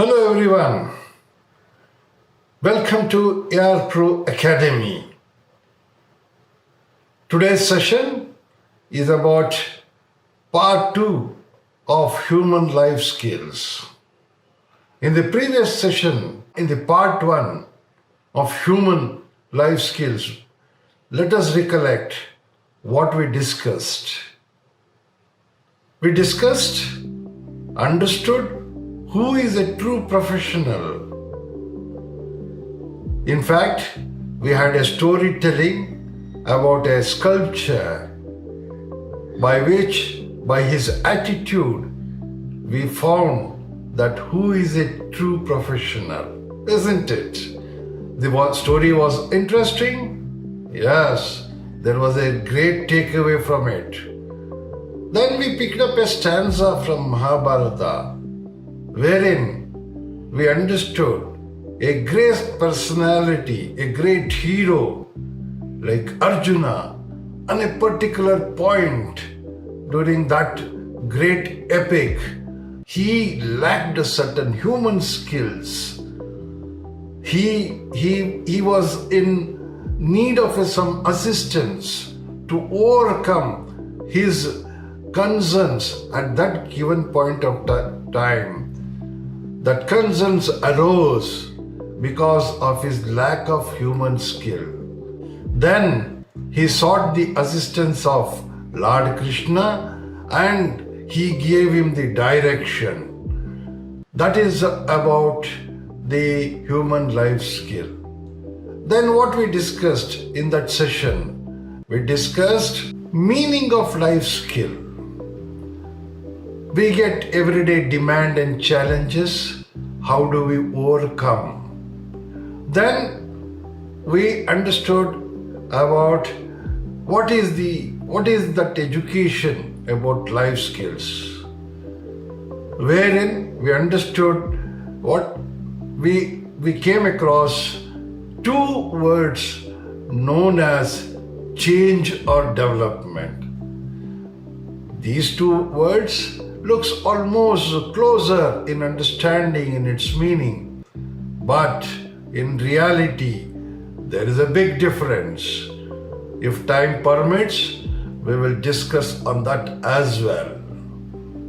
Hello everyone. Welcome to AR Pro Academy. Today's session is about part 2 of human life skills. In the previous session, in the part 1 of human life skills, let us recollect what we discussed. We discussed, understood who is a true professional. In fact, we had a storytelling about a sculpture by his attitude, we found that who is a true professional, isn't it? The story was interesting. Yes, there was a great takeaway from it. Then we picked up a stanza from Mahabharata, wherein we understood a great personality, a great hero like Arjuna, on a particular point during that great epic, he lacked certain human skills. He was in need of some assistance to overcome his concerns at that given point of time. That concerns arose because of his lack of human skill. Then he sought the assistance of Lord Krishna and he gave him the direction. That is about the human life skill. Then what we discussed in that session, we discussed meaning of life skill. We get everyday demand and challenges. How do we overcome? Then we understood about what is that education about life skills, wherein we understood what we came across two words known as change or development. These two words looks almost closer in understanding in its meaning, but in reality there is a big difference. If time permits, we will discuss on that as well.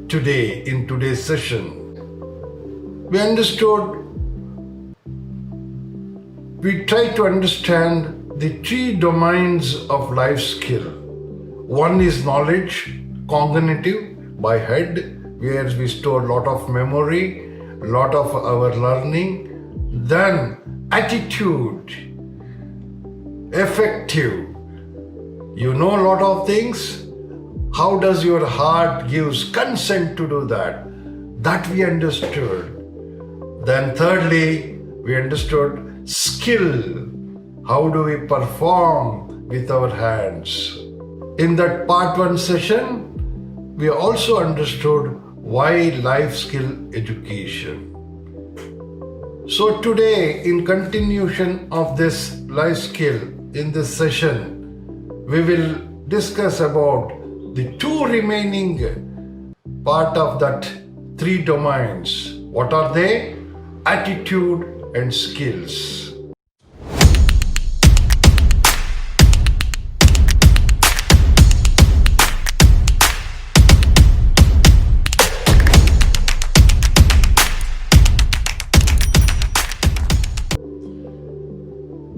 Today, in today's session, we try to understand the three domains of life skill. One is knowledge, cognitive, by head, where we store a lot of memory, a lot of our learning. Then attitude, affective. You know a lot of things. How does your heart gives consent to do that? That we understood. Then thirdly, we understood skill. How do we perform with our hands? In that part 1 session, we also understood why life skill education. So today, in continuation of this life skill, in this session, we will discuss about the two remaining part of that three domains. What are they? Attitude and skills.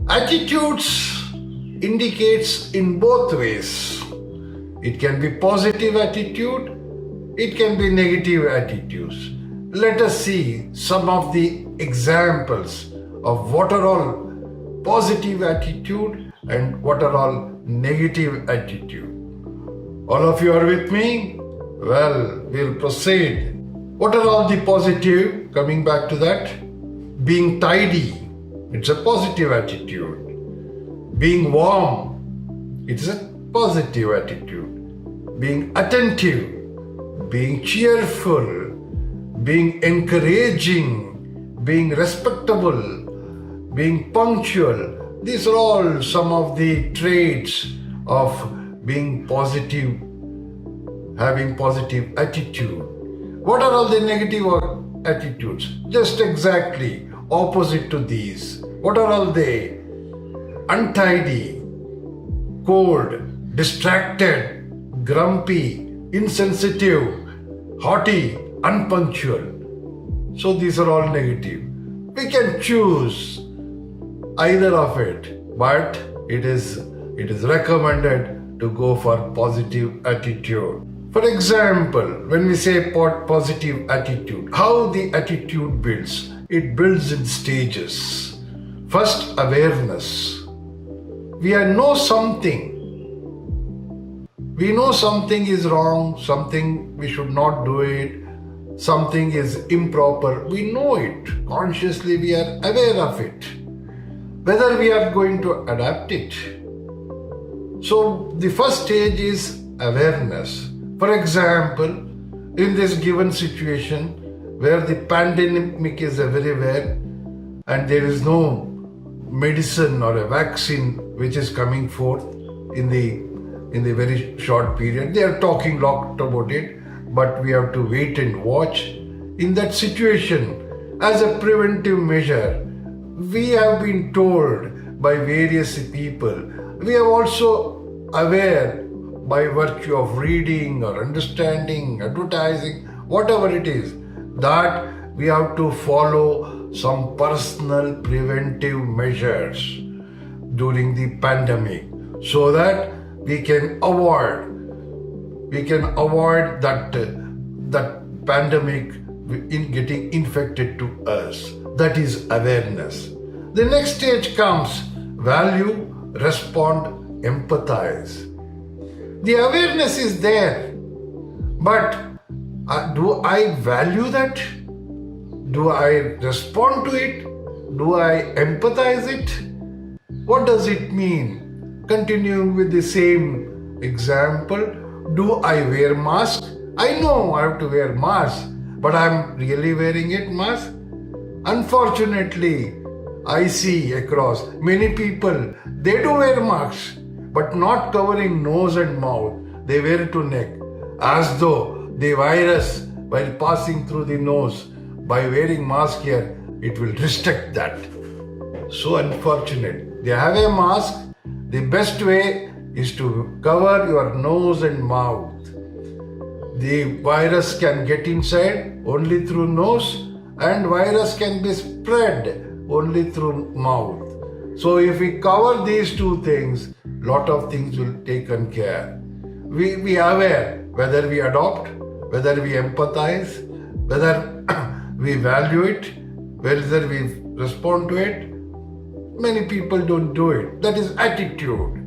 Attitudes indicates in both ways. It can be positive attitude, it can be negative attitudes. Let us see some of the examples of what are all positive attitude and what are all negative attitude. All of you are with me? Well, we'll proceed. What are all the positive? Coming back to that, being tidy. It's a positive attitude. Being warm, it's a positive attitude. Being attentive, being cheerful, being encouraging, being respectable, being punctual. These are all some of the traits of being positive, having positive attitude. What are all the negative attitudes, just exactly opposite to these. What are all they? Untidy, cold, distracted, grumpy, insensitive, haughty, unpunctual. So these are all negative. We can choose either of it, but it is recommended to go for positive attitude. For example, when we say positive attitude, how the attitude builds? It builds in stages. First, awareness. We know something. We know something is wrong, something we should not do it, something is improper. We know it. Consciously we are aware of it. Whether we are going to adapt it. So the first stage is awareness. For example, in this given situation where the pandemic is everywhere and there is no medicine or a vaccine which is coming forth in the very short period. They are talking a lot about it, but we have to wait and watch. In that situation, as a preventive measure, we have been told by various people. We are also aware by virtue of reading or understanding, advertising, whatever it is, that we have to follow some personal preventive measures during the pandemic so that we can avoid that pandemic in getting infected to us. That is awareness. The next stage comes value, respond, empathize. The awareness is there, but do I value that? Do I respond to it? Do I empathize it? What does it mean? Continuing with the same example, do I wear mask? I know I have to wear mask, but I'm really wearing it mask? Unfortunately, I see across many people, they do wear masks, but not covering nose and mouth. They wear it to neck, as though the virus, while passing through the nose, by wearing mask here, it will restrict that. So unfortunate. They have a mask. The best way is to cover your nose and mouth. The virus can get inside only through nose, and virus can be spread only through mouth. So if we cover these two things, lot of things will be taken care. We are aware whether we adopt, whether we empathize, whether we value it, whether we respond to it. Many people don't do it. That is attitude.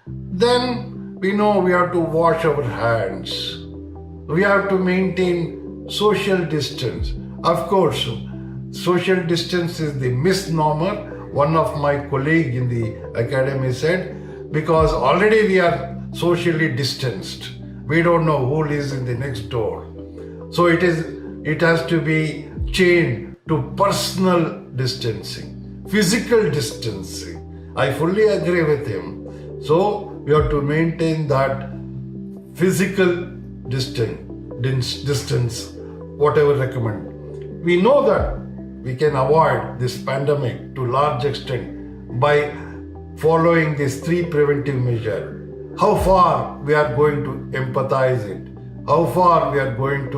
Then we know we have to wash our hands. We have to maintain social distance. Of course, social distance is the misnomer. One of my colleagues in the academy said, because already we are socially distanced. We don't know who lives in the next door. So it has to be changed to personal distancing, physical distancing. I fully agree with him. So we have to maintain that physical distance, whatever recommended. We know that we can avoid this pandemic to large extent by following these three preventive measures. How far we are going to empathize it, how far we are going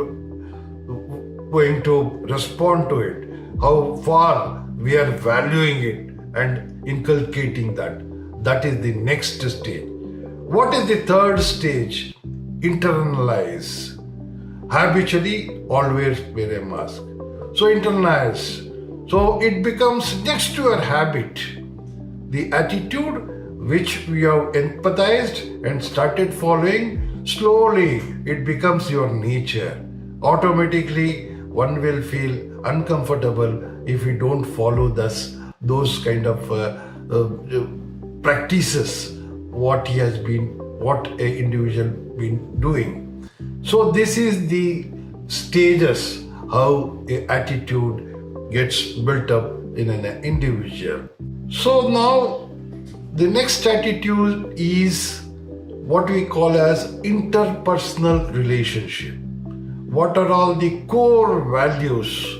to respond to it, how far we are valuing it and inculcating that. That is the next stage. What is the third stage? Internalize. Habitually always wear a mask. So internalize. So it becomes next to your habit. The attitude which we have empathized and started following, slowly it becomes your nature. Automatically one will feel uncomfortable if we don't follow those kind of practices what an individual been doing. So this is the stages how an attitude gets built up in an individual. So now the next attitude is what we call as interpersonal relationship. What are all the core values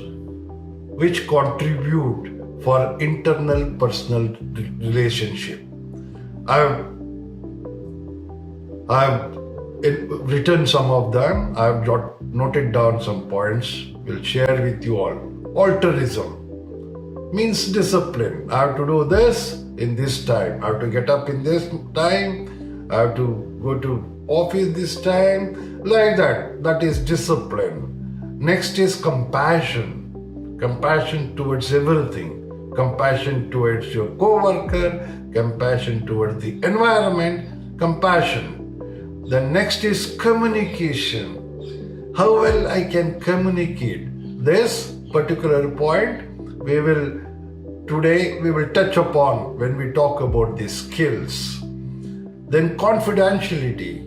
which contribute for internal personal relationship. I've written some of them. I've noted down some points. Will share with you all. Altruism means discipline. I have to do this in this time. I have to get up in this time. I have to go to office this time. Like that. That is discipline. Next is compassion. Compassion towards everything. Compassion towards your co-worker. Compassion towards the environment. Compassion. The next is communication. How well I can communicate. This particular point today we will touch upon when we talk about the skills. Then confidentiality.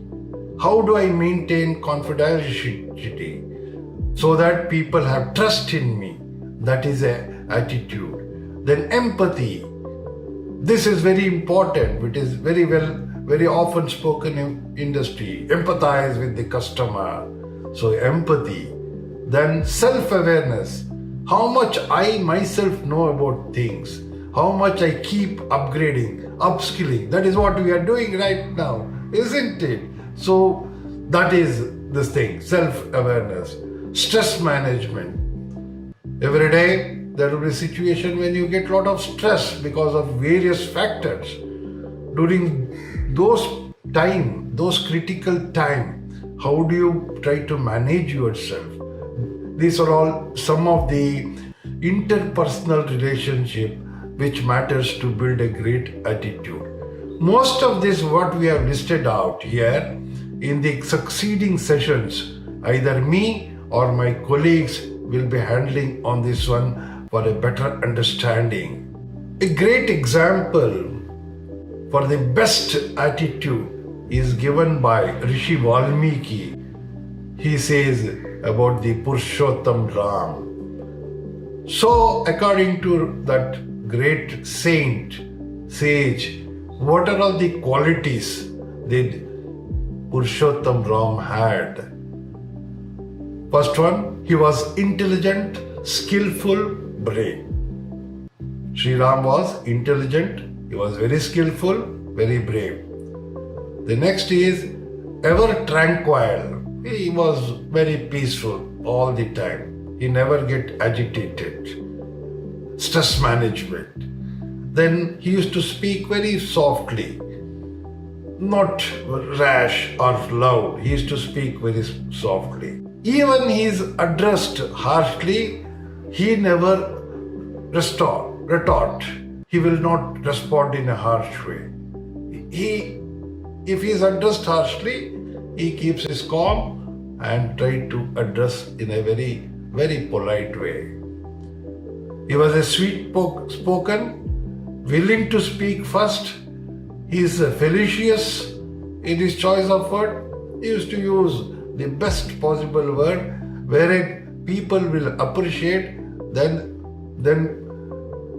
How do I maintain confidentiality so that people have trust in me? That is an attitude. Then empathy. This is very important. It is very often spoken in industry. Empathize with the customer. So empathy. Then self-awareness. How much I myself know about things. How much I keep upgrading, upskilling. That is what we are doing right now, isn't it? So that is this thing, self-awareness. Stress management. Every day there will be a situation when you get a lot of stress because of various factors. During those critical time, how do you try to manage yourself? These are all some of the interpersonal relationship which matters to build a great attitude. Most of this what we have listed out here in the succeeding sessions, either me or my colleagues will be handling on this one for a better understanding. A great example for the best attitude is given by Rishi Valmiki. He says about the Purushottam Ram. So according to that great saint, sage, what are all the qualities that Purushottam Ram had? First one, he was intelligent, skillful, brave. Sri Ram was intelligent, he was very skillful, very brave. The next is ever tranquil. He was very peaceful all the time. He never get agitated. Stress management. Then he used to speak very softly, not rash or loud. He used to speak very softly. Even he is addressed harshly, he never retort. He will not respond in a harsh way. If he is addressed harshly, he keeps his calm and try to address in a very, very polite way. He was a sweet spoken, willing to speak first. He is felicitous in his choice of word. He used to use the best possible word wherein people will appreciate, then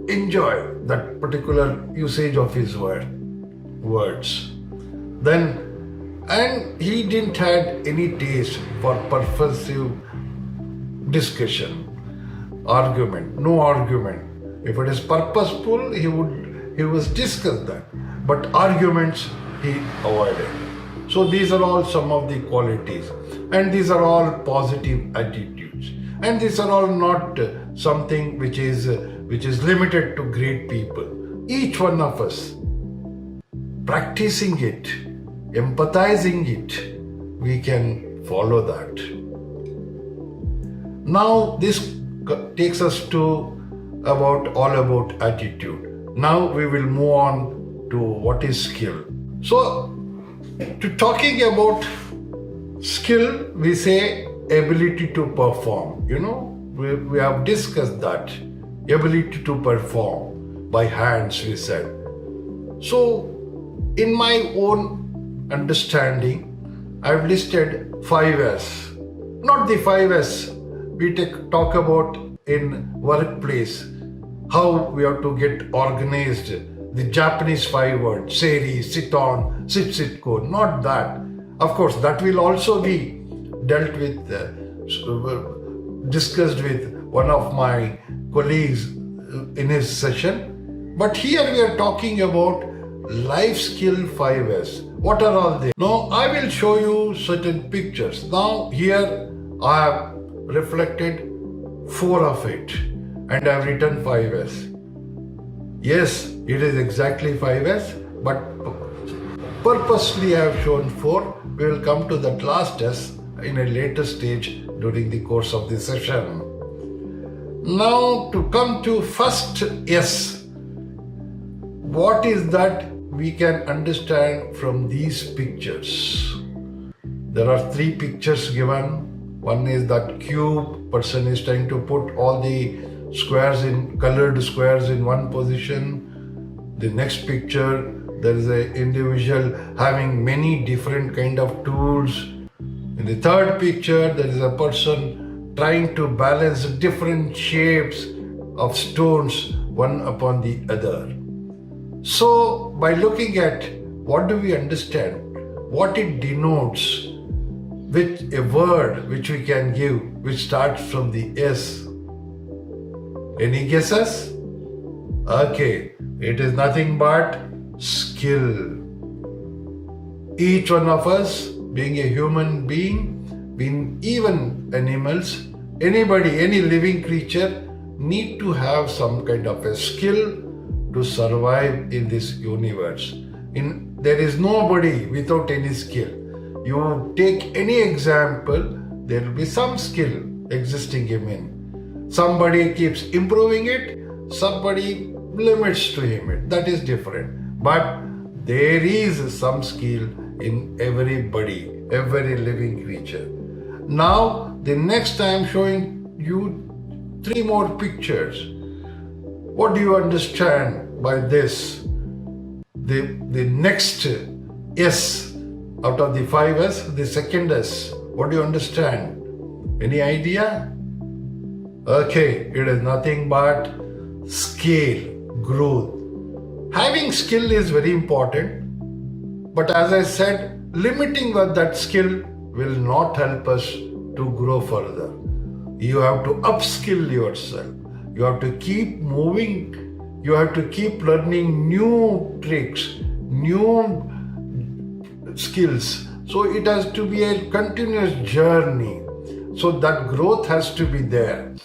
enjoy that particular usage of his words. And he didn't have any taste for persuasive discussion, argument, no argument. If it is purposeful, he would discuss that. But arguments he avoided. So these are all some of the qualities. And these are all positive attitudes. And these are all not something which is limited to great people. Each one of us practicing it, empathizing it, we can follow that. Now this takes us to all about attitude. Now we will move on to what is skill. So to talking about skill, we say ability to perform. We have discussed that. Ability to perform by hands, we said. So in my own understanding, I've listed 5S. Not the 5S we talk about in workplace, how we have to get organized, the Japanese 5 words, seri, sit on, sit go, not that. Of course, that will also be dealt with, discussed with one of my colleagues in his session. But here we are talking about life skill 5S. What are all they? Now I will show you certain pictures. Now here I have reflected 4 of it and I have written 5S. Yes, it is exactly 5S, but purposely I have shown 4. We will come to that last S in a later stage during the course of the session. Now to come to first S, what is that we can understand from these pictures? There are 3 pictures given. One is that cube, person is trying to put all the squares in, colored squares in one position. The next picture, there is an individual having many different kind of tools. In the third picture, there is a person trying to balance different shapes of stones one upon the other. So, by looking at what do we understand, what it denotes with a word which we can give, which starts from the S. Any guesses? Okay, it is nothing but skill. Each one of us, being a human being, being even animals, anybody, any living creature, need to have some kind of a skill to survive in this universe. There is nobody without any skill. You take any example, there will be some skill existing in. Somebody keeps improving it, somebody limits to him. That is different. But there is some skill in everybody, every living creature. Now, the next I am showing you 3 more pictures. What do you understand by this? The next S out of the 5S, the second S. What do you understand? Any idea? Okay, it is nothing but scale, growth. Having skill is very important, but as I said, limiting that skill will not help us to grow further. You have to upskill yourself. You have to keep moving. You have to keep learning new tricks, new skills. So it has to be a continuous journey. So that growth has to be there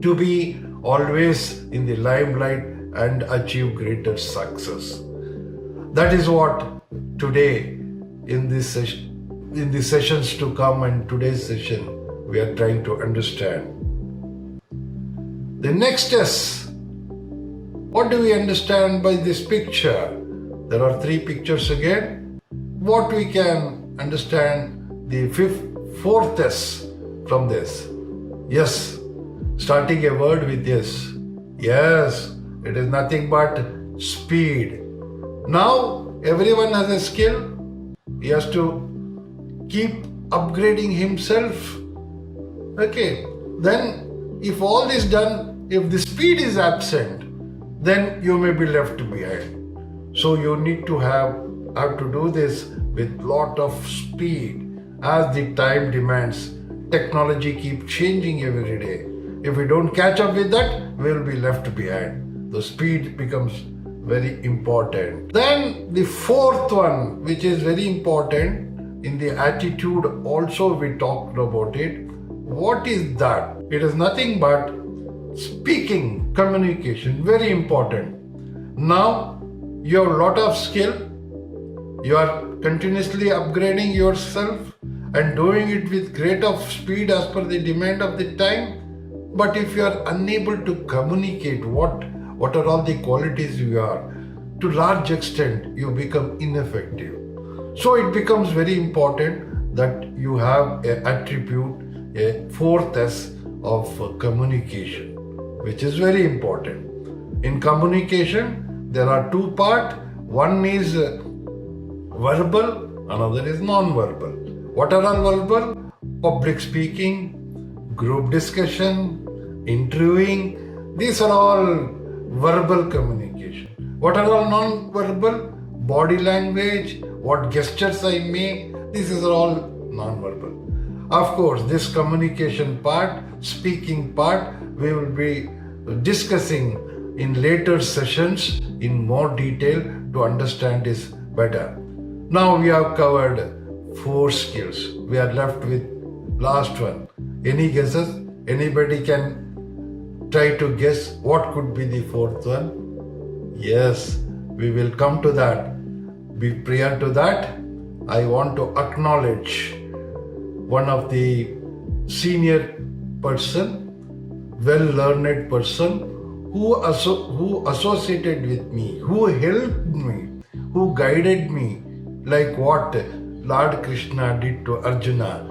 to be always in the limelight and achieve greater success. That is what today in the sessions to come and today's session we are trying to understand. The next is, what do we understand by this picture? There are 3 pictures again. What we can understand the 4th S from this? Yes, starting a word with this. Yes, it is nothing but speed. Now, everyone has a skill. He has to keep upgrading himself. Okay, then if all is done, if the speed is absent, then you may be left behind. So you need to have to do this with lot of speed as the time demands. Technology keeps changing every day. If we don't catch up with that, we'll be left behind. The speed becomes very important. Then the 4th one, which is very important in the attitude, also we talked about it. What is that? It is nothing but speaking, communication, very important. Now you have a lot of skill, you are continuously upgrading yourself and doing it with great of speed as per the demand of the time. But if you are unable to communicate what are all the qualities you are, to large extent you become ineffective. So it becomes very important that you have an attribute, a 4th S of communication, which is very important. In communication, there are 2 parts. One is verbal, another is non-verbal. What are all verbal? Public speaking, group discussion, interviewing. These are all verbal communication. What are all non-verbal? Body language, what gestures I make. These are all non-verbal. Of course, this communication part, speaking part, we will be discussing in later sessions in more detail to understand this better. Now we have covered 4 skills. We are left with last one. Any guesses? Anybody can try to guess what could be the 4th one? Yes, we will come to that. Prior to that, I want to acknowledge one of the senior person, well-learned person who associated with me, who helped me, who guided me, like what Lord Krishna did to Arjuna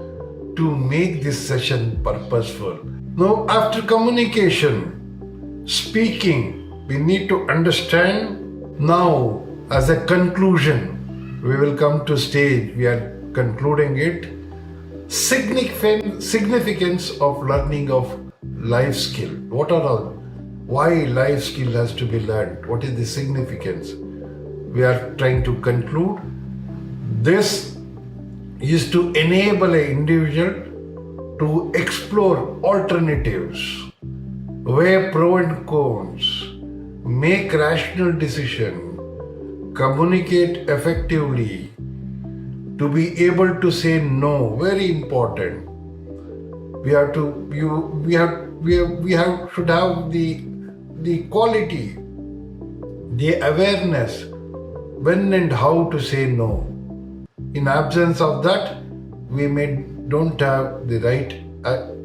to make this session purposeful. Now, after communication, speaking, we need to understand now as a conclusion, we will come to stage, we are concluding it, significance of learning of life skill. What are all? Why life skill has to be learned? What is the significance? We are trying to conclude. This is to enable an individual to explore alternatives, weigh pros and cons, make rational decisions, communicate effectively, to be able to say no. Very important. We should have the quality, the awareness when and how to say no. In absence of that, we don't have the right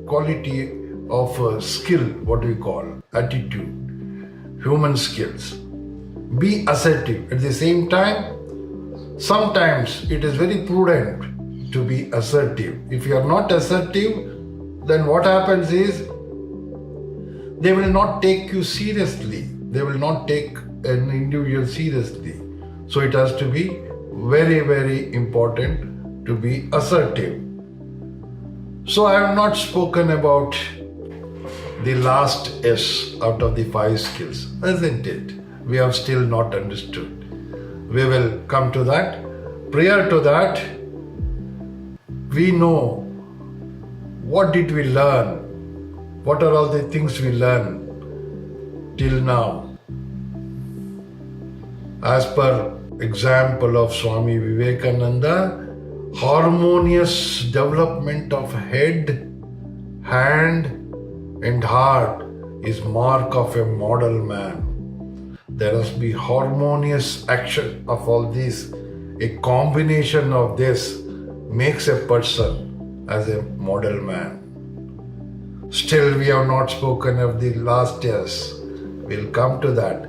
quality of skill, what we call attitude, human skills. Be assertive. At the same time, sometimes it is very prudent to be assertive. If you are not assertive, then what happens is they will not take you seriously. They will not take an individual seriously. So it has to be very, very important to be assertive. So I have not spoken about the last S out of the 5 skills, isn't it? We have still not understood. We will come to that. Prior to that, we know what did we learn? What are all the things we learned till now? As per example of Swami Vivekananda, harmonious development of head, hand and heart is mark of a model man. There must be harmonious action of all these. A combination of this makes a person as a model man. Still, we have not spoken of the last S. We'll come to that.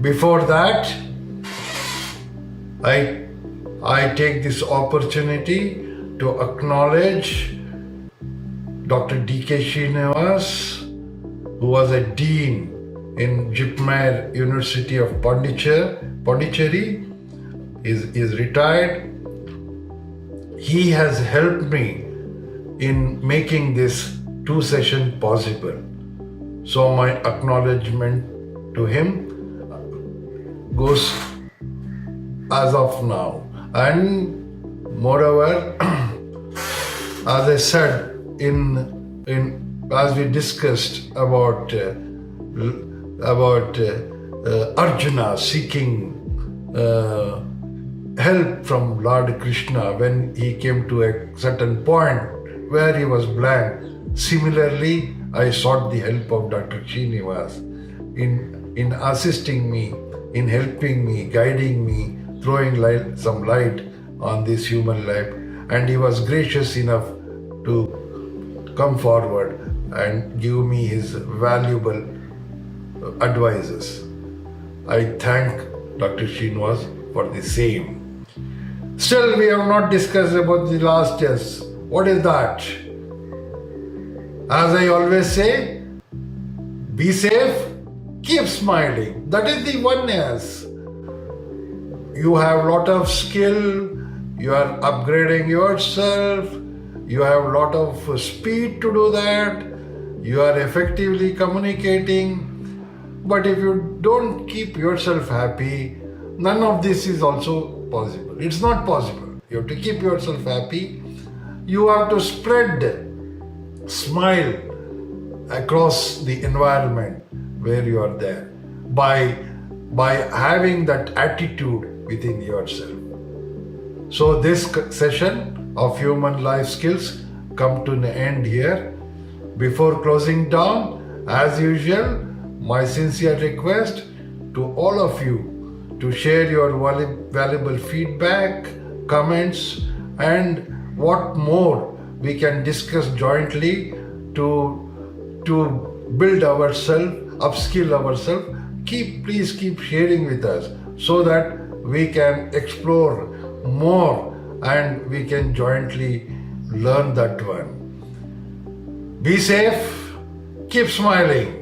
Before that, I take this opportunity to acknowledge Dr. D.K. Srinivas, who was a dean in Jipmer University of Pondicherry, is retired. He has helped me in making this 2 session possible. So my acknowledgement to him goes as of now. And moreover, as I said, as we discussed about Arjuna seeking help from Lord Krishna when he came to a certain point where he was blank. Similarly, I sought the help of Dr. Srinivas in assisting me, in helping me, guiding me, throwing some light on this human life. And he was gracious enough to come forward and give me his valuable advices. I thank Dr. Srinivas for the same. Still, we have not discussed about the last S. What is that? As I always say, be safe, keep smiling. That is the one S. You have a lot of skill, you are upgrading yourself, you have a lot of speed to do that, you are effectively communicating. But if you don't keep yourself happy, none of this is also possible. It's not possible. You have to keep yourself happy. You have to spread smile across the environment. where you are there by having that attitude within yourself. So this session of human life skills come to an end here. Before closing down, as usual, my sincere request to all of you to share your valuable feedback, comments, and what more we can discuss jointly to build ourselves, upskill ourselves. Please keep sharing with us so that we can explore more and we can jointly learn that one. Be safe, keep smiling.